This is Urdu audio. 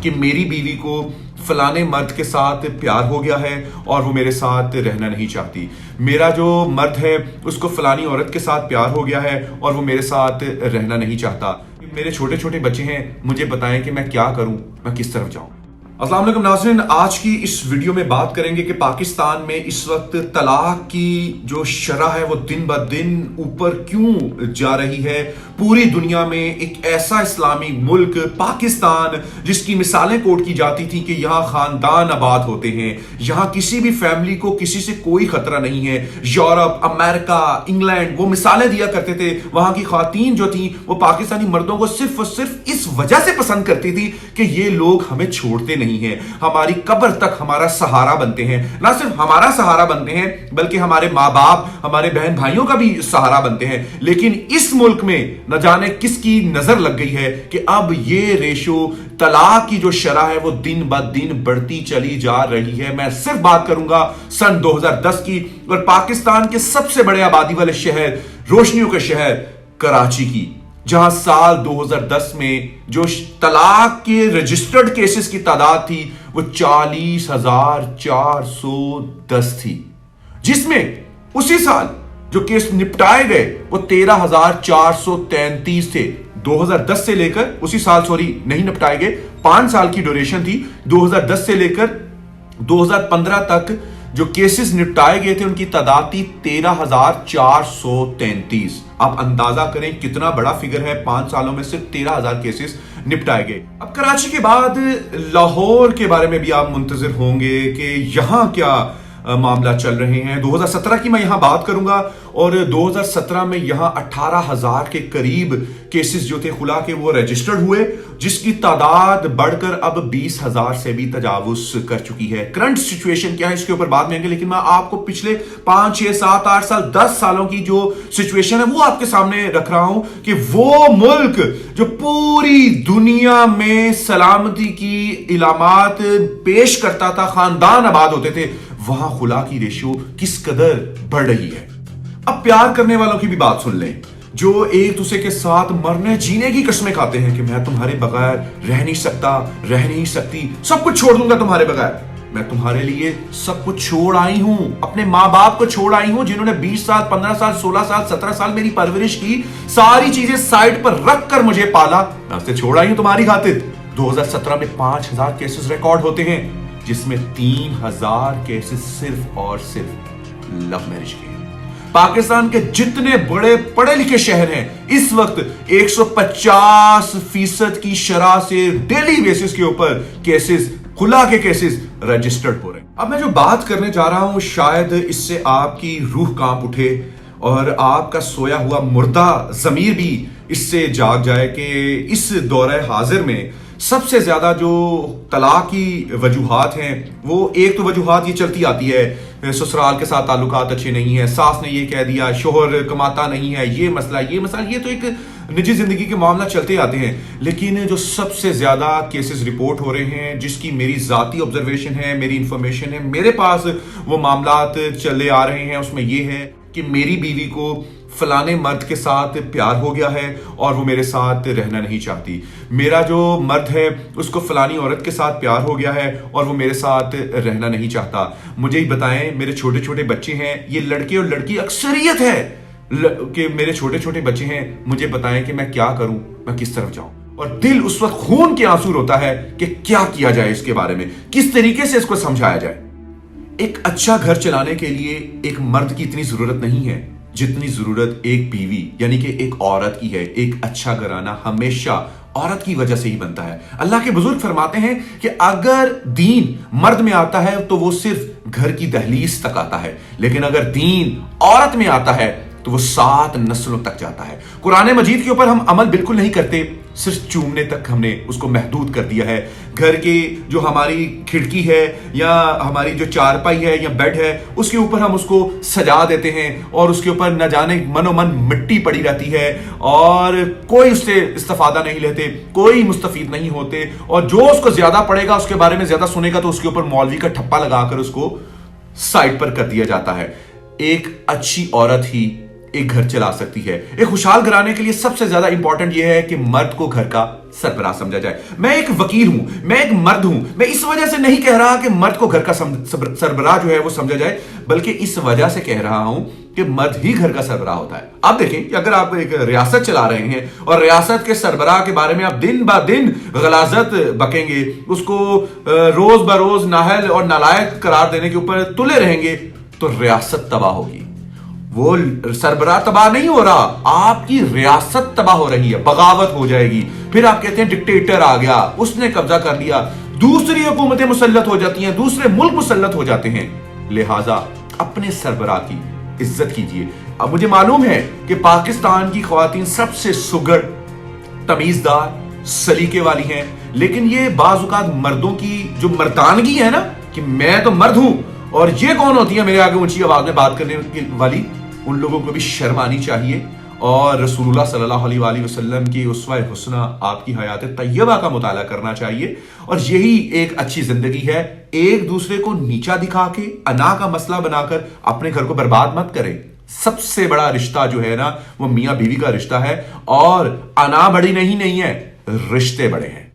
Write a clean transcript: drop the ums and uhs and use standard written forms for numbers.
کہ میری بیوی کو فلانے مرد کے ساتھ پیار ہو گیا ہے اور وہ میرے ساتھ رہنا نہیں چاہتی، میرا جو مرد ہے اس کو فلانی عورت کے ساتھ پیار ہو گیا ہے اور وہ میرے ساتھ رہنا نہیں چاہتا، میرے چھوٹے چھوٹے بچے ہیں، مجھے بتائیں کہ میں کیا کروں، میں کس طرف جاؤں۔ السلام علیکم ناظرین، آج کی اس ویڈیو میں بات کریں گے کہ پاکستان میں اس وقت طلاق کی جو شرح ہے وہ دن بہ دن اوپر کیوں جا رہی ہے۔ پوری دنیا میں ایک ایسا اسلامی ملک پاکستان جس کی مثالیں کوٹ کی جاتی تھی کہ یہاں خاندان آباد ہوتے ہیں، یہاں کسی بھی فیملی کو کسی سے کوئی خطرہ نہیں ہے۔ یورپ، امریکہ، انگلینڈ وہ مثالیں دیا کرتے تھے، وہاں کی خواتین جو تھیں وہ پاکستانی مردوں کو صرف اور صرف اس وجہ سے پسند کرتی تھی کہ یہ لوگ ہمیں چھوڑتے نہیں ہیں، ہماری قبر تک ہمارا سہارا بنتے ہیں، نہ صرف ہمارا سہارا بنتے ہیں بلکہ ہمارے ماں باپ، ہمارے بہن بھائیوں کا بھی سہارا بنتے ہیں۔ لیکن اس ملک میں نہ جانے کس کی نظر لگ گئی ہے کہ اب یہ ریشو طلاق کی جو شرح ہے وہ دن بہ دن بڑھتی چلی جا رہی ہے۔ میں صرف بات کروں گا سن 2010 کی اور پاکستان کے سب سے بڑے آبادی والے شہر، روشنیوں کے شہر کراچی کی، جہاں سال 2010 میں جو طلاق کے رجسٹرڈ کیسز کی تعداد تھی وہ 40,410 تھی، جس میں اسی سال جو کیس نپٹائے گئے وہ 13,433 تھے۔ 2010 سے لے کر اسی سال نہیں نپٹائے گئے، 5 سال کی ڈیوریشن تھی۔ 2010 سے لے کر 2015 تک جو کیسز نپٹائے گئے تھے ان کی تعداد تھی 13,433۔ آپ اندازہ کریں کتنا بڑا فگر ہے، 5 سالوں میں صرف 13,000 کیسز نپٹائے گئے۔ اب کراچی کے بعد لاہور کے بارے میں بھی آپ منتظر ہوں گے کہ یہاں کیا معاملہ چل رہے ہیں۔ 2017 کی میں یہاں بات کروں گا اور 2017 میں یہاں 18,000 کے قریب کیسز جو تھے خلا کے وہ رجسٹرڈ ہوئے، جس کی تعداد بڑھ کر اب 20,000 سے بھی تجاوز کر چکی ہے۔ کرنٹ سچویشن کیا ہے اس کے اوپر بعد میں آئیں گے، لیکن میں آپ کو پچھلے 5، 6، 7، 8 سال 10 سالوں کی جو سچویشن ہے وہ آپ کے سامنے رکھ رہا ہوں کہ وہ ملک جو پوری دنیا میں سلامتی کی علامات پیش کرتا تھا، خاندان آباد ہوتے تھے، وہاں خلا کی ریشو کس قدر بڑھ رہی ہے۔ اب پیار کرنے والوں کی بھی بات سن لیں، جو ایک دوسرے کے ساتھ مرنے جینے کی قسمیں کھاتے ہیں کہ میں تمہارے بغیر رہ نہیں سکتا، رہ نہیں سکتی، سب کچھ چھوڑ دوں گا تمہارے بغیر، میں تمہارے لیے سب کچھ چھوڑ آئی ہوں، اپنے ماں باپ کو چھوڑ آئی ہوں جنہوں نے 20 سال، 15 سال، 16 سال، 17 سال میری پرورش کی، ساری چیزیں سائڈ پر رکھ کر مجھے پالا، میں اسے چھوڑ آئی ہوں تمہاری خاطر۔ 2017 میں 5,000 کیسز ریکارڈ ہوتے ہیں، جس میں 3,000 کیسز صرف اور صرف لو میرج کے۔ پاکستان کے جتنے بڑے پڑھے لکھے شہر ہیں اس وقت 150% کی شرح سے ڈیلی بیسس کے اوپر کیسز، خلا کے کیسز رجسٹرڈ ہو رہے ہیں۔ اب میں جو بات کرنے جا رہا ہوں شاید اس سے آپ کی روح کانپ اٹھے اور آپ کا سویا ہوا مردہ ضمیر بھی اس سے جاگ جائے کہ اس دور حاضر میں سب سے زیادہ جو طلاق کی وجوہات ہیں وہ ایک تو وجوہات یہ چلتی آتی ہے، سسرال کے ساتھ تعلقات اچھے نہیں ہیں، ساس نے یہ کہہ دیا، شوہر کماتا نہیں ہے، یہ مسئلہ، یہ تو ایک نجی زندگی کے معاملہ چلتے آتے ہیں۔ لیکن جو سب سے زیادہ کیسز رپورٹ ہو رہے ہیں، جس کی میری ذاتی آبزرویشن ہے، میری انفارمیشن ہے، میرے پاس وہ معاملات چلے آ رہے ہیں، اس میں یہ ہے کہ میری بیوی کو فلانے مرد کے ساتھ پیار ہو گیا ہے اور وہ میرے ساتھ رہنا نہیں چاہتی، میرا جو مرد ہے اس کو فلانی عورت کے ساتھ پیار ہو گیا ہے اور وہ میرے ساتھ رہنا نہیں چاہتا، مجھے ہی بتائیں، میرے چھوٹے چھوٹے بچے ہیں، یہ لڑکے اور لڑکی اکثریت ہے کہ میرے چھوٹے چھوٹے بچے ہیں، مجھے بتائیں کہ میں کیا کروں، میں کس طرف جاؤں۔ اور دل اس وقت خون کے آنسو روتا ہے کہ کیا کیا جائے، اس کے بارے میں کس طریقے سے اس کو سمجھایا جائے۔ ایک اچھا گھر چلانے کے لیے ایک مرد کی اتنی ضرورت نہیں ہے جتنی ضرورت ایک بیوی یعنی کہ ایک عورت کی ہے۔ ایک اچھا گھرانہ ہمیشہ عورت کی وجہ سے ہی بنتا ہے۔ اللہ کے بزرگ فرماتے ہیں کہ اگر دین مرد میں آتا ہے تو وہ صرف گھر کی دہلیز تک آتا ہے، لیکن اگر دین عورت میں آتا ہے تو وہ 7 نسلوں تک جاتا ہے۔ قرآن مجید کے اوپر ہم عمل بالکل نہیں کرتے، صرف چومنے تک ہم نے اس کو محدود کر دیا ہے۔ گھر کی جو ہماری کھڑکی ہے یا ہماری جو چارپائی ہے یا بیڈ ہے اس کے اوپر ہم اس کو سجا دیتے ہیں اور اس کے اوپر نہ جانے من مٹی پڑی رہتی ہے اور کوئی اس سے استفادہ نہیں لیتے، کوئی مستفید نہیں ہوتے، اور جو اس کو زیادہ پڑھے گا، اس کے بارے میں زیادہ سنے گا تو اس کے اوپر مولوی کا ٹھپا لگا کر اس کو سائڈ پر کر دیا جاتا ہے۔ ایک اچھی عورت ہی ایک گھر چلا سکتی ہے. ایک خوشحال گھرانے کے لیے سب سے زیادہ امپورٹنٹ یہ ہے کہ مرد کو گھر کا سربراہ سمجھا جائے. میں ایک وکیل ہوں, میں ایک مرد ہوں, میں اس وجہ سے نہیں کہہ رہا کہ مرد کو گھر کا سربراہ جو ہے وہ سمجھا جائے, بلکہ اس وجہ سے کہہ رہا ہوں کہ مرد ہی گھر کا سربراہ ہوتا ہے. آپ دیکھیں کہ اگر آپ ایک ریاست چلا رہے ہیں اور ریاست کے سربراہ کے بارے میں آپ دن با دن غلاظت بکیں گے, اس کو روز بروز نااہل اور نالائق قرار دینے کے اوپر تلے رہیں گے, تو ریاست تباہ ہوگی. وہ سربراہ تباہ نہیں ہو رہا, آپ کی ریاست تباہ ہو رہی ہے, بغاوت ہو جائے گی. پھر آپ کہتے ہیں ڈکٹیٹر آ گیا, اس نے قبضہ کر لیا, دوسری حکومتیں مسلط ہو جاتی ہیں, دوسرے ملک مسلط ہو جاتے ہیں. لہٰذا اپنے سربراہ کی عزت کیجئے. اب مجھے معلوم ہے کہ پاکستان کی خواتین سب سے سگڑ, تمیزدار, سلیقے والی ہیں, لیکن یہ بعض اوقات مردوں کی جو مردانگی ہے نا, کہ میں تو مرد ہوں اور یہ کون ہوتی ہے میرے آگے اونچی آواز میں بات کرنے والی, ان لوگوں کو بھی شرم آنی چاہیے. اور رسول اللہ صلی اللہ علیہ وآلہ وسلم کی اسوہ حسنہ آپ کی حیات طیبہ کا مطالعہ کرنا چاہیے. اور یہی ایک اچھی زندگی ہے. ایک دوسرے کو نیچا دکھا کے, انا کا مسئلہ بنا کر اپنے گھر کو برباد مت کریں. سب سے بڑا رشتہ جو ہے نا, وہ میاں بیوی کا رشتہ ہے, اور انا بڑی نہیں ہے, رشتے بڑے ہیں.